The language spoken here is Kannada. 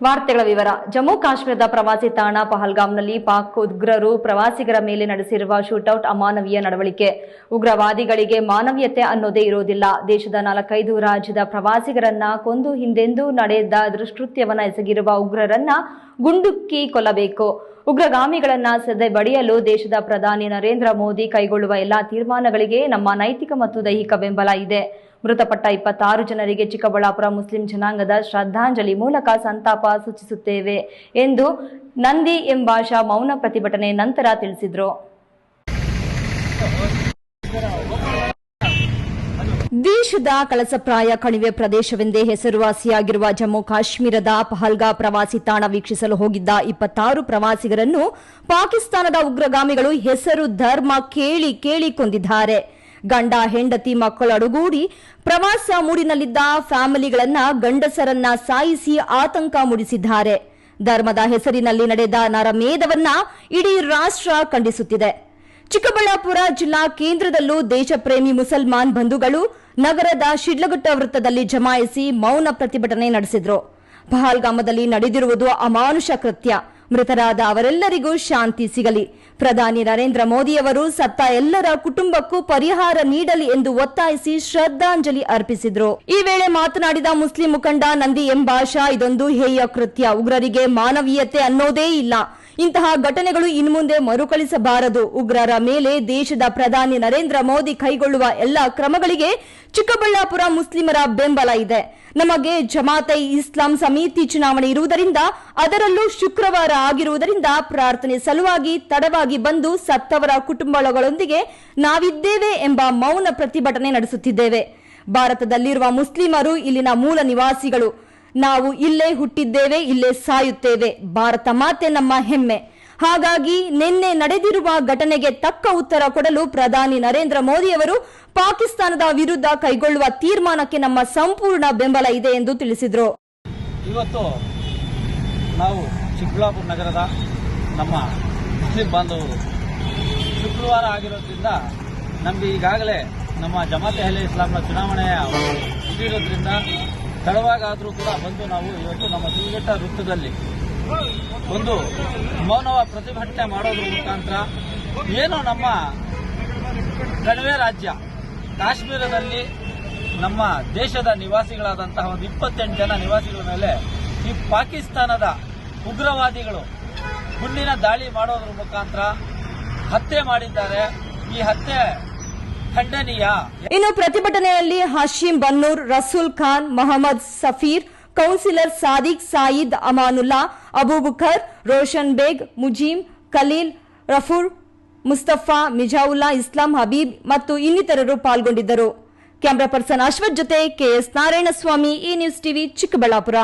ವಾರ್ತೆಗಳ ವಿವರ. ಜಮ್ಮು ಕಾಶ್ಮೀರದ ಪ್ರವಾಸಿ ತಾಣ ಪಹಲ್ಗಾಮ್ನಲ್ಲಿ ಪಾಕ್ ಉಗ್ರರು ಪ್ರವಾಸಿಗರ ಮೇಲೆ ನಡೆಸಿರುವ ಶೂಟೌಟ್ ಅಮಾನವೀಯ ನಡವಳಿಕೆ. ಉಗ್ರವಾದಿಗಳಿಗೆ ಮಾನವೀಯತೆ ಅನ್ನೋದೇ ಇರೋದಿಲ್ಲ. ದೇಶದ 4-5 ರಾಜ್ಯದ ಪ್ರವಾಸಿಗರನ್ನ ಕೊಂದು ಹಿಂದೆಂದೂ ನಡೆದ ದುಷ್ಕೃತ್ಯವನ್ನ ಎಸಗಿರುವ ಉಗ್ರರನ್ನ ಗುಂಡುಕ್ಕಿ ಕೊಲ್ಲಬೇಕು. ಉಗ್ರಗಾಮಿಗಳನ್ನ ಸದೆ ಬಡಿಯಲು ದೇಶದ ಪ್ರಧಾನಿ ನರೇಂದ್ರ ಮೋದಿ ಕೈಗೊಳ್ಳುವ ಎಲ್ಲಾ ತೀರ್ಮಾನಗಳಿಗೆ ನಮ್ಮ ನೈತಿಕ ಮತ್ತು ದೈಹಿಕ ಬೆಂಬಲ ಇದೆ. ಮೃತಪಟ್ಟ 26 ಜನರಿಗೆ ಚಿಕ್ಕಬಳ್ಳಾಪುರ ಮುಸ್ಲಿಂ ಜನಾಂಗದ ಶ್ರದ್ಧಾಂಜಲಿ ಮೂಲಕ ಸಂತಾಪ ಸೂಚಿಸುತ್ತೇವೆ ಎಂದು ನಂದಿ ಎಂಬಾಷಾ ಮೌನ ಪ್ರತಿಭಟನೆ ನಂತರ ತಿಳಿಸಿದರು. ದೇಶದ ಕಳಸಪ್ರಾಯ ಕಣಿವೆ ಪ್ರದೇಶವೆಂದೇ ಹೆಸರುವಾಸಿಯಾಗಿರುವ ಜಮ್ಮು ಕಾಶ್ಮೀರದ ಪಹಲ್ಗಾ ಪ್ರವಾಸಿ ತಾಣ ವೀಕ್ಷಿಸಲು ಹೋಗಿದ್ದ 26 ಪ್ರವಾಸಿಗರನ್ನು ಪಾಕಿಸ್ತಾನದ ಉಗ್ರಗಾಮಿಗಳು ಹೆಸರು ಧರ್ಮ ಕೇಳಿ ಕೇಳಿ ಕೊಂದಿದ್ದಾರೆ. ಗಂಡ ಹೆಂಡತಿ ಮಕ್ಕಳು ಅಡುಗೂಡಿ ಪ್ರವಾಸ ಮೂಡಿನಲ್ಲಿದ್ದ ಫ್ಯಾಮಿಲಿಗಳನ್ನ ಗಂಡಸರನ್ನ ಸಾಯಿಸಿ ಆತಂಕ ಮೂಡಿಸಿದ್ದಾರೆ. ಧರ್ಮದ ಹೆಸರಿನಲ್ಲಿ ನಡೆದ ನರಮೇಧವನ್ನ ಇಡೀ ರಾಷ್ಟ್ರ ಖಂಡಿಸುತ್ತಿದೆ. ಚಿಕ್ಕಬಳ್ಳಾಪುರ ಜಿಲ್ಲಾ ಕೇಂದ್ರದಲ್ಲೂ ದೇಶಪ್ರೇಮಿ ಮುಸಲ್ಮಾನ್ ಬಂಧುಗಳು ನಗರದ ಶಿಡ್ಲಘಟ್ಟ ವೃತ್ತದಲ್ಲಿ ಜಮಾಯಿಸಿ ಮೌನ ಪ್ರತಿಭಟನೆ ನಡೆಸಿದರು. ಪಹಲ್ಗಾಮದಲ್ಲಿ ನಡೆದಿರುವುದು ಅಮಾನುಷ ಕೃತ್ಯ. ಮೃತರಾದ ಅವರೆಲ್ಲರಿಗೂ ಶಾಂತಿ ಸಿಗಲಿ. ಪ್ರಧಾನಿ ನರೇಂದ್ರ ಮೋದಿಯವರು ಸತ್ತ ಎಲ್ಲರ ಕುಟುಂಬಕ್ಕೂ ಪರಿಹಾರ ನೀಡಲಿ ಎಂದು ಒತ್ತಾಯಿಸಿ ಶ್ರದ್ಧಾಂಜಲಿ ಅರ್ಪಿಸಿದರು. ಈ ವೇಳೆ ಮಾತನಾಡಿದ ಮುಸ್ಲಿಂ ಮುಖಂಡ ನಂದಿ ಎಂಬಾಷಾ, ಇದೊಂದು ಹೇಯ ಕೃತ್ಯ. ಉಗ್ರರಿಗೆ ಮಾನವೀಯತೆ ಅನ್ನೋದೇ ಇಲ್ಲ. ಇಂತಹ ಘಟನೆಗಳು ಇನ್ಮುಂದೆ ಮರುಕಳಿಸಬಾರದು. ಉಗ್ರರ ಮೇಲೆ ದೇಶದ ಪ್ರಧಾನಿ ನರೇಂದ್ರ ಮೋದಿ ಕೈಗೊಳ್ಳುವ ಎಲ್ಲಾ ಕ್ರಮಗಳಿಗೆ ಚಿಕ್ಕಬಳ್ಳಾಪುರ ಮುಸ್ಲಿಮರ ಬೆಂಬಲ ಇದೆ. ನಮಗೆ ಜಮಾತೆ ಇಸ್ಲಾಂ ಸಮಿತಿ ಚುನಾವಣೆ ಇರುವುದರಿಂದ, ಅದರಲ್ಲೂ ಶುಕ್ರವಾರ ಆಗಿರುವುದರಿಂದ ಪ್ರಾರ್ಥನೆ ಸಲುವಾಗಿ ತಡವಾಗಿ ಬಂದು ಸತ್ತವರ ಕುಟುಂಬಗಳೊಂದಿಗೆ ನಾವಿದ್ದೇವೆ ಎಂಬ ಮೌನ ಪ್ರತಿಭಟನೆ ನಡೆಸುತ್ತಿದ್ದೇವೆ. ಭಾರತದಲ್ಲಿರುವ ಮುಸ್ಲಿಮರು ಇಲ್ಲಿನ ಮೂಲ ನಿವಾಸಿಗಳು. ನಾವು ಇಲ್ಲೇ ಹುಟ್ಟಿದ್ದೇವೆ, ಇಲ್ಲೇ ಸಾಯುತ್ತೇವೆ. ಭಾರತ ಮಾತೆ ನಮ್ಮ ಹೆಮ್ಮೆ. ಹಾಗಾಗಿ ನಿನ್ನೆ ನಡೆದಿರುವ ಘಟನೆಗೆ ತಕ್ಕ ಉತ್ತರ ಕೊಡಲು ಪ್ರಧಾನಿ ನರೇಂದ್ರ ಮೋದಿಯವರು ಪಾಕಿಸ್ತಾನದ ವಿರುದ್ಧ ಕೈಗೊಳ್ಳುವ ತೀರ್ಮಾನಕ್ಕೆ ನಮ್ಮ ಸಂಪೂರ್ಣ ಬೆಂಬಲ ಇದೆ ಎಂದು ತಿಳಿಸಿದರು. ಇವತ್ತು ನಾವು ಚಿಕ್ಕಬಳ್ಳಾಪುರ ನಗರದ ನಮ್ಮ ಮುಸ್ಲಿಂ ಬಾಂಧವರು ಶುಕ್ರವಾರ ಆಗಿರೋದ್ರಿಂದ ನಮಗೆ ಈಗಾಗಲೇ ನಮ್ಮ ಜಮಾತೆ ಅಹ್ಲೆ ಇಸ್ಲಾಂನ ಚುನಾವಣೆಯ ಇರೋದ್ರಿಂದ ತಡವಾಗಾದರೂ ಕೂಡ ಬಂದು ನಾವು ಇವತ್ತು ನಮ್ಮ ಶಿಡ್ಲಘಟ್ಟ ವೃತ್ತದಲ್ಲಿ ಒಂದು ಮೌನವ ಪ್ರತಿಭಟನೆ ಮಾಡೋದ್ರ ಮುಖಾಂತರ ಏನು ನಮ್ಮ ಕಣಿವೆ ರಾಜ್ಯ ಕಾಶ್ಮೀರದಲ್ಲಿ ನಮ್ಮ ದೇಶದ ನಿವಾಸಿಗಳಾದಂತಹ ಒಂದು 28 ಜನ ನಿವಾಸಿಗಳ ಮೇಲೆ ಈ ಪಾಕಿಸ್ತಾನದ ಉಗ್ರವಾದಿಗಳು ಗುಂಡಿನ ದಾಳಿ ಮಾಡೋದ್ರ ಮುಖಾಂತರ ಹತ್ಯೆ ಮಾಡಿದ್ದಾರೆ. ಈ ಹತ್ಯೆ ಖಂಡನೀಯ. ಇನ್ನು ಪ್ರತಿಭಟನೆಯಲ್ಲಿ ಹಾಶಿಂ ಬನ್ನೂರ್, ರಸೂಲ್ ಖಾನ್, ಮೊಹಮ್ಮದ್ ಸಫೀರ್, ಕೌನ್ಸಿಲರ್ ಸಾದಿಕ್, ಸಾಯಿದ್, ಅಮಾನುಲ್ಲಾ, ಅಬೂಬಕರ್, ರೋಷನ್ ಬೇಗ್, ಮುಜೀಮ್, ಖಲೀಲ್, ರಫೂರ್, ಮುಸ್ತಫಾ, ಮಿಜಾವುಲ್ಲಾ, ಇಸ್ಲಾಂ, ಹಬೀಬ್ ಮತ್ತು ಇನ್ನಿತರರು ಪಾಲ್ಗೊಂಡಿದ್ದರು. ಕ್ಯಾಮರಾ ಪರ್ಸನ್ ಅಶ್ವಥ್ ಜೊತೆ ಕೆಎಸ್ ನಾರಾಯಣಸ್ವಾಮಿ, ಈ ನ್ಯೂಸ್ ಟಿವಿ, ಚಿಕ್ಕಬಳ್ಳಾಪುರ.